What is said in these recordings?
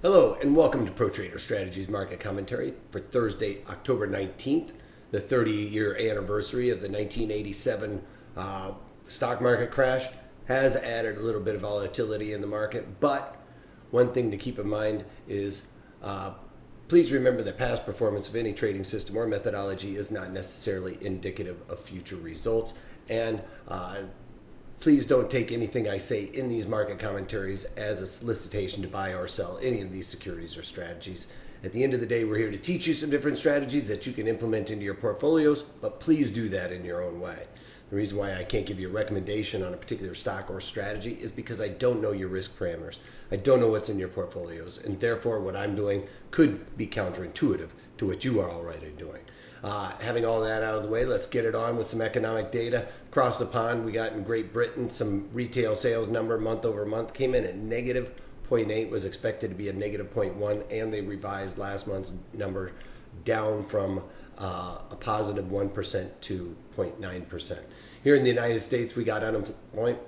Hello and welcome to Pro Trader Strategies Market Commentary for Thursday, October 19th, the 30-year anniversary of the 1987 stock market crash. Has added a little bit of volatility in the market, but one thing to keep in mind is please remember that past performance of any trading system or methodology is not necessarily indicative of future results, and please don't take anything I say in these market commentaries as a solicitation to buy or sell any of these securities or strategies. At the end of the day, we're here to teach you some different strategies that you can implement into your portfolios, but please do that in your own way. The reason why I can't give you a recommendation on a particular stock or strategy is because I don't know your risk parameters. I don't know what's in your portfolios, and therefore what I'm doing could be counterintuitive to what you are already doing. Having all that out of the way, let's get it on with some economic data. Across the pond, we got in Great Britain some retail sales number month over month came in at negative 0.8, was expected to be a negative 0.1, and they revised last month's number down from a positive 1% to 0.9%. Here in the United States, we got unemployment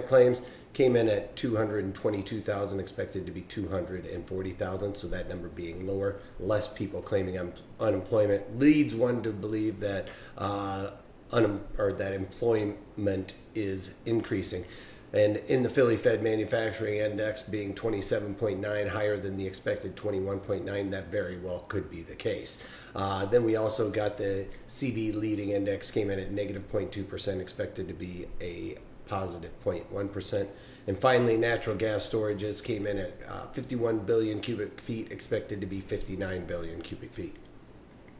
claims came in at 222,000, expected to be 240,000, so that number being lower, less people claiming unemployment leads one to believe that that employment is increasing. And in the Philly Fed Manufacturing Index being 27.9, higher than the expected 21.9, that very well could be the case. Then we also got the CB leading index came in at negative 0.2%, expected to be a positive 0.1%. And finally, natural gas storages came in at 51 billion cubic feet, expected to be 59 billion cubic feet.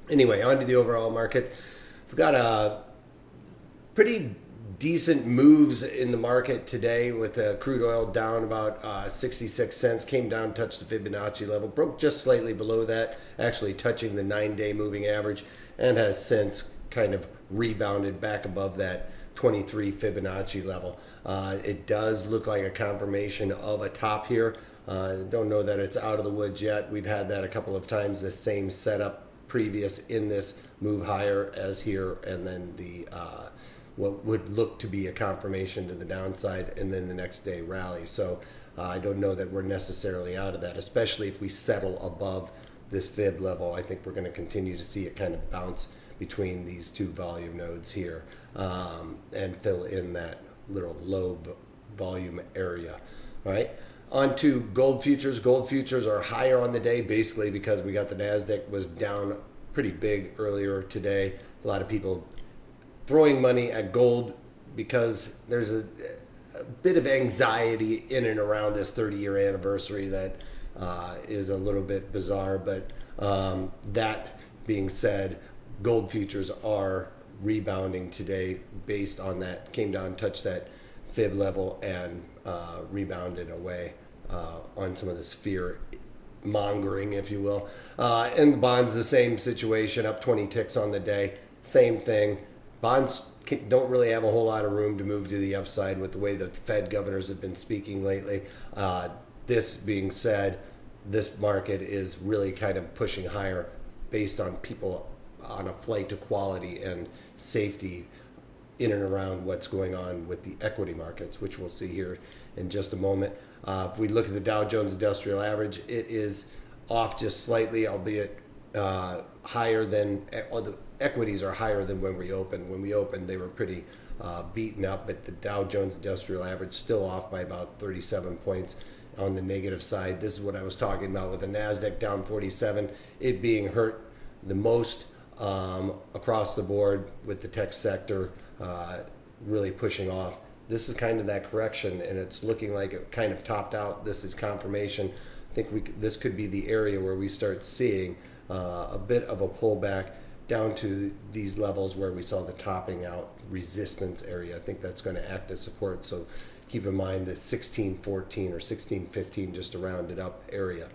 Anyway, on to the overall markets. We've got a pretty decent moves in the market today with crude oil down about 66 cents, came down, touched the Fibonacci level, broke just slightly below that, actually touching the 9-day moving average, and has since kind of rebounded back above that 23 Fibonacci level. It does look like a confirmation of a top here. Don't know that it's out of the woods yet. We've had that a couple of times, the same setup previous in this move higher as here, and then the what would look to be a confirmation to the downside, and then the next day rally. So I don't know that we're necessarily out of that, especially if we settle above this fib level. I think we're going to continue to see it kind of bounce between these two volume nodes here and fill in that little low volume area. All right, on to gold futures. Gold futures are higher on the day, basically because we got the NASDAQ was down pretty big earlier today. A lot of people throwing money at gold because there's a bit of anxiety in and around this 30-year anniversary that is a little bit bizarre. But that being said, gold futures are rebounding today based on that, came down, touched that fib level, and rebounded away on some of this fear mongering, if you will. And the bonds, the same situation, up 20 ticks on the day, same thing. Bonds don't really have a whole lot of room to move to the upside with the way the Fed governors have been speaking lately. This being said, this market is really kind of pushing higher based on people on a flight to quality and safety in and around what's going on with the equity markets, which we'll see here in just a moment. If we look at the Dow Jones Industrial Average, it is off just slightly, albeit higher than, or the equities are higher than when we opened. When we opened, they were pretty beaten up, but the Dow Jones Industrial Average still off by about 37 points on the negative side. This is what I was talking about with the NASDAQ down 47, it being hurt the most across the board with the tech sector really pushing off. This is kind of that correction, and it's looking like it kind of topped out. This is confirmation. I think this could be the area where we start seeing a bit of a pullback down to these levels where we saw the topping out resistance area. I think that's going to act as support. So keep in mind the 1614 or 1615, just a rounded up area.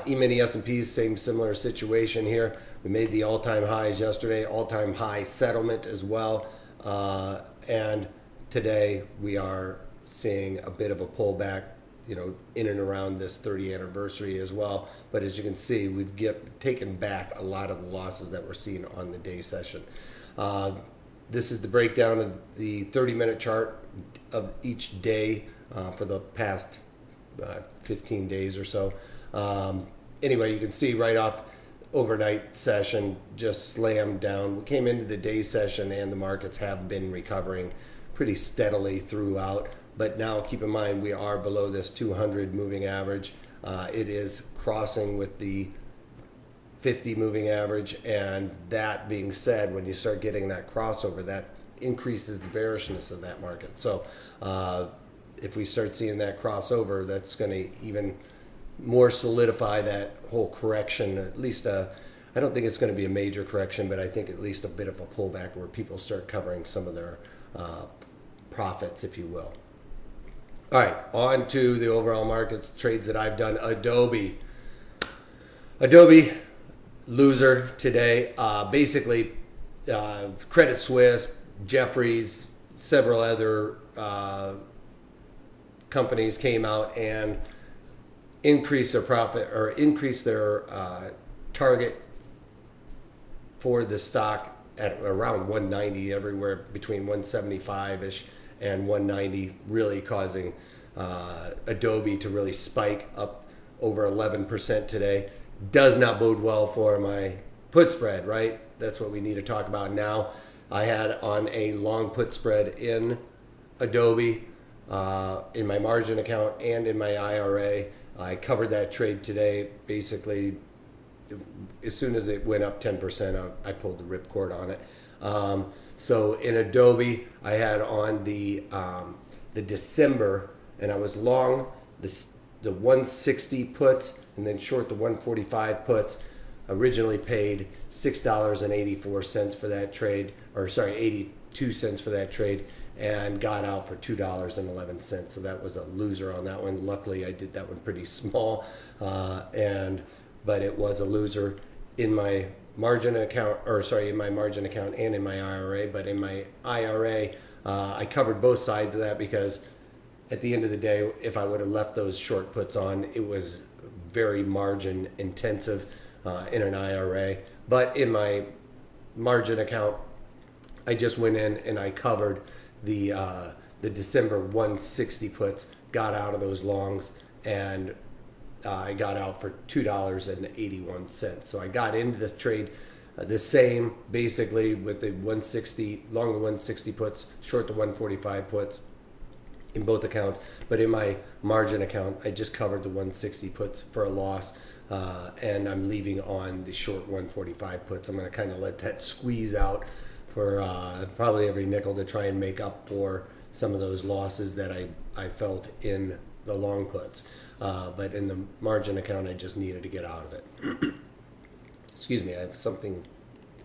E-mini S&Ps, same similar situation here. We made the all-time highs yesterday, all-time high settlement as well. And today we are seeing a bit of a pullback, in and around this 30th anniversary as well. But as you can see, we've taken back a lot of the losses that we're seeing on the day session. This is the breakdown of the 30-minute chart of each day for the past 15 days or so. Anyway, you can see right off, overnight session just slammed down. We came into the day session and the markets have been recovering pretty steadily throughout. But now keep in mind, we are below this 200 moving average. It is crossing with the 50 moving average. And that being said, when you start getting that crossover, that increases the bearishness of that market. So if we start seeing that crossover, that's going to even more solidify that whole correction. At least I don't think it's going to be a major correction, but I think at least a bit of a pullback where people start covering some of their profits, if you will. All right, on to the overall markets trades that I've done. Adobe, loser today. Basically, Credit Suisse, Jefferies, several other companies came out and increase their profit or increase their target for the stock at around 190, everywhere between 175-ish and 190, really causing Adobe to really spike up over 11% today. Does not bode well for my put spread, right? That's what we need to talk about now. I had on a long put spread in Adobe, in my margin account and in my IRA. I covered that trade today. Basically, as soon as it went up 10%, I pulled the ripcord on it. So in Adobe, I had on the December, and I was long the 160 puts and then short the 145 puts. Originally paid $6.84 for that trade, or sorry, 82 cents for that trade, and got out for $2.11. So that was a loser on that one. Luckily, I did that one pretty small, but it was a loser in my margin account, in my margin account and in my IRA. But in my IRA, I covered both sides of that because at the end of the day, if I would have left those short puts on, it was very margin intensive in an IRA. But in my margin account, I just went in and I covered the December 160 puts, got out of those longs, and I got out for $2.81. So I got into this trade the same, basically, with the 160, long the 160 puts, short the 145 puts in both accounts. But in my margin account, I just covered the 160 puts for a loss, and I'm leaving on the short 145 puts. I'm going to kind of let that squeeze out for probably every nickel to try and make up for some of those losses that I felt in the long puts. But in the margin account, I just needed to get out of it. Excuse me, I have something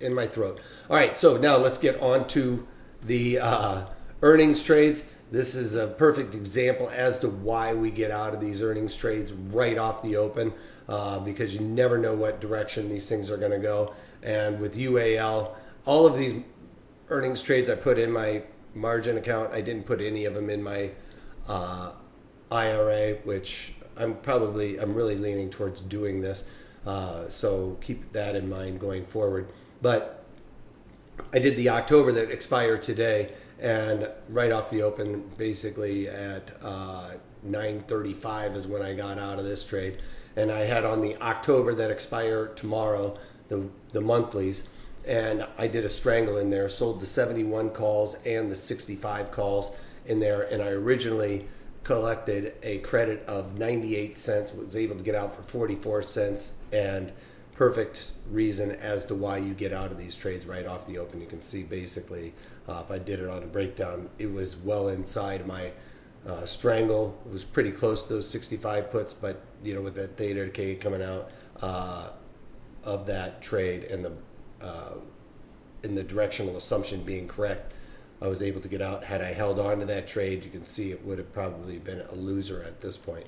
in my throat. All right, so now let's get on to the earnings trades. This is a perfect example as to why we get out of these earnings trades right off the open, because you never know what direction these things are going to go. And with UAL, all of these earnings trades I put in my margin account. I didn't put any of them in my IRA, which I'm really leaning towards doing this. So keep that in mind going forward. But I did the October that expired today, and right off the open, basically at 9:35 is when I got out of this trade. And I had on the October that expire tomorrow, the monthlies, and I did a strangle in there, sold the 71 calls and the 65 calls in there, and I originally collected a credit of 98 cents, was able to get out for 44 cents, and perfect reason as to why you get out of these trades right off the open. You can see basically, if I did it on a breakdown, it was well inside my strangle. It was pretty close to those 65 puts, but with that theta decay coming out of that trade and the directional assumption being correct, I was able to get out. Had I held on to that trade, you can see it would have probably been a loser at this point.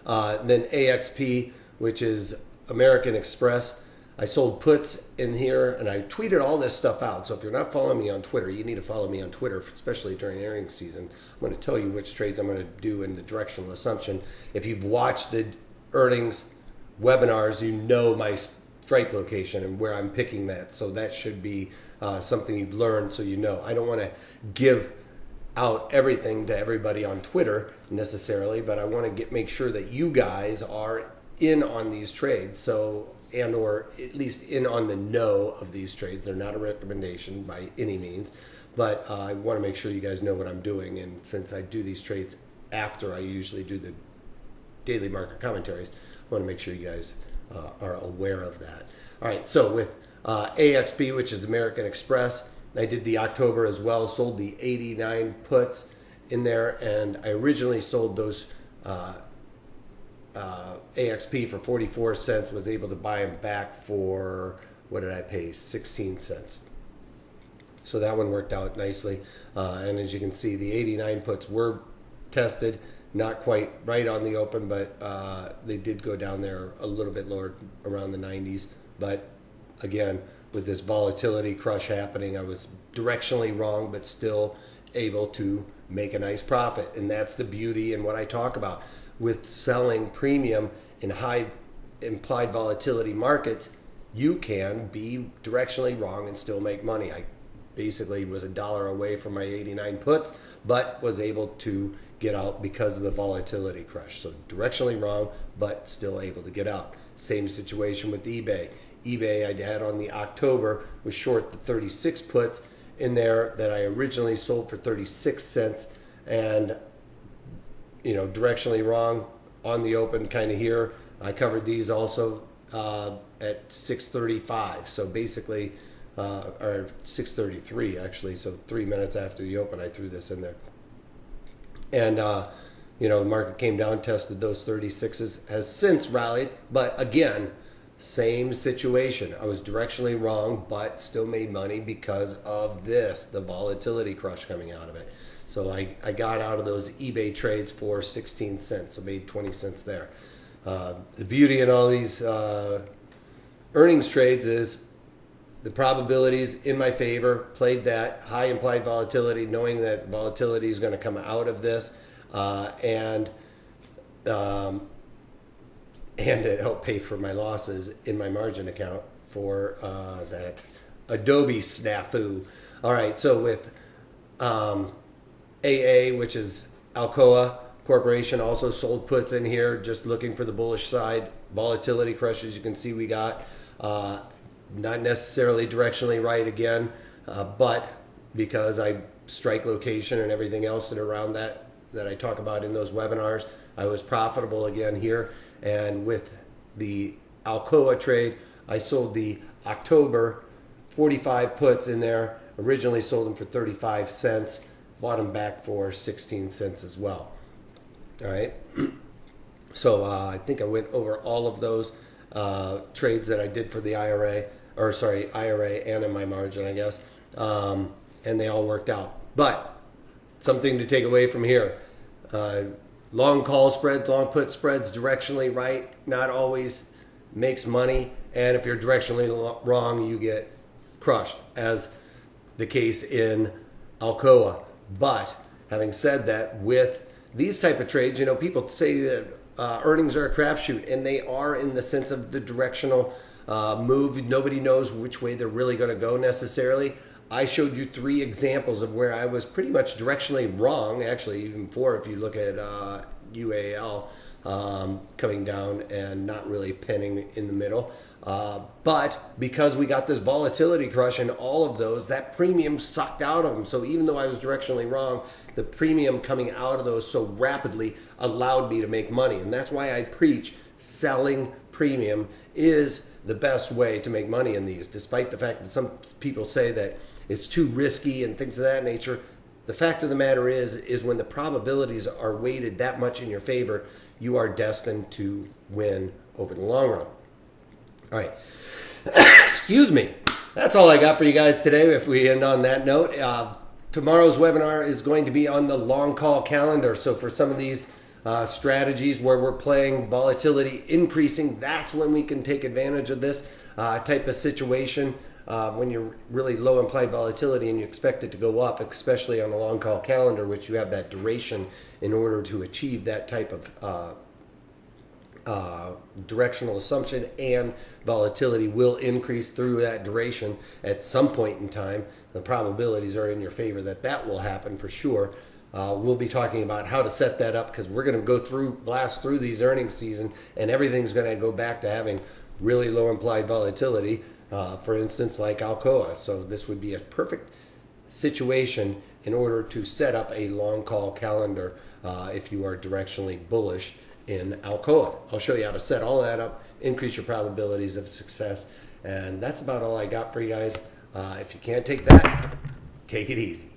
Then AXP, which is American Express. I sold puts in here, and I tweeted all this stuff out. So if you're not following me on Twitter, you need to follow me on Twitter, especially during earnings season. I'm going to tell you which trades I'm going to do in the directional assumption. If you've watched the earnings webinars, you know my strike location and where I'm picking that. So that should be something you've learned, so you know. I don't want to give out everything to everybody on Twitter necessarily, but I want to make sure that you guys are in on these trades, so and or at least in on the know of these trades. They're not a recommendation by any means, but I want to make sure you guys know what I'm doing. And since I do these trades after I usually do the daily market commentaries, I want to make sure you guys are aware of that. All right, so with AXP, which is American Express, I did the October as well, sold the 89 puts in there, and I originally sold those AXP for 44 cents, was able to buy them back for, what did I pay, 16 cents. So that one worked out nicely. And as you can see, the 89 puts were tested, not quite right on the open, but they did go down there a little bit lower, around the 90s. But again, with this volatility crush happening, I was directionally wrong, but still able to make a nice profit. And that's the beauty and what I talk about with selling premium in high implied volatility markets. You can be directionally wrong and still make money. I basically was $1 away from my 89 puts, but was able to get out because of the volatility crush. So directionally wrong, but still able to get out. Same situation with eBay. eBay I had on the October was short the 36 puts in there that I originally sold for 36 cents, and directionally wrong on the open kind of here. I covered these also at 6:35, so basically or 6:33 actually, so 3 minutes after the open I threw this in there. And the market came down, tested those 36s, has since rallied, but again, same situation. I was directionally wrong, but still made money because of the volatility crush coming out of it. So I got out of those eBay trades for 16 cents, so made 20 cents there. The beauty in all these earnings trades is the probabilities in my favor, played that high implied volatility, knowing that volatility is going to come out of this, and it helped pay for my losses in my margin account for that Adobe snafu. All right, so with AA, which is Alcoa Corporation, also sold puts in here, just looking for the bullish side. Volatility crush, as you can see, we got not necessarily directionally right again, but because I strike location and everything else that around that I talk about in those webinars, I was profitable again here. And with the Alcoa trade, I sold the October 45 puts in there, originally sold them for 35 cents, bought them back for 16 cents as well. All right. So I think I went over all of those trades that I did for the IRA and in my margin, I guess. And they all worked out. But something to take away from here. Long call spreads, long put spreads, directionally right, not always makes money. And if you're directionally wrong, you get crushed, as the case in Alcoa. But having said that, with these type of trades, people say that earnings are a crapshoot, and they are in the sense of the directional move. Nobody knows which way they're really going to go necessarily. I showed you 3 examples of where I was pretty much directionally wrong, actually even 4 if you look at UAL coming down and not really penning in the middle. But because we got this volatility crush in all of those, that premium sucked out of them. So even though I was directionally wrong, the premium coming out of those so rapidly allowed me to make money. And that's why I preach selling premium is the best way to make money in these, despite the fact that some people say that it's too risky and things of that nature. The fact of the matter is when the probabilities are weighted that much in your favor, you are destined to win over the long run. All right. Excuse me. That's all I got for you guys today. If we end on that note, tomorrow's webinar is going to be on the long call calendar. So for some of these strategies where we're playing volatility increasing, that's when we can take advantage of this type of situation. When you're really low implied volatility and you expect it to go up, especially on a long call calendar, which you have that duration in order to achieve that type of directional assumption, and volatility will increase through that duration at some point in time. The probabilities are in your favor that that will happen for sure. We'll be talking about how to set that up, because we're going to blast through these earnings season, and everything's going to go back to having really low implied volatility, for instance, like Alcoa. So this would be a perfect situation in order to set up a long call calendar if you are directionally bullish in Alcoa. I'll show you how to set all that up, increase your probabilities of success, and that's about all I got for you guys. If you can't take that, take it easy.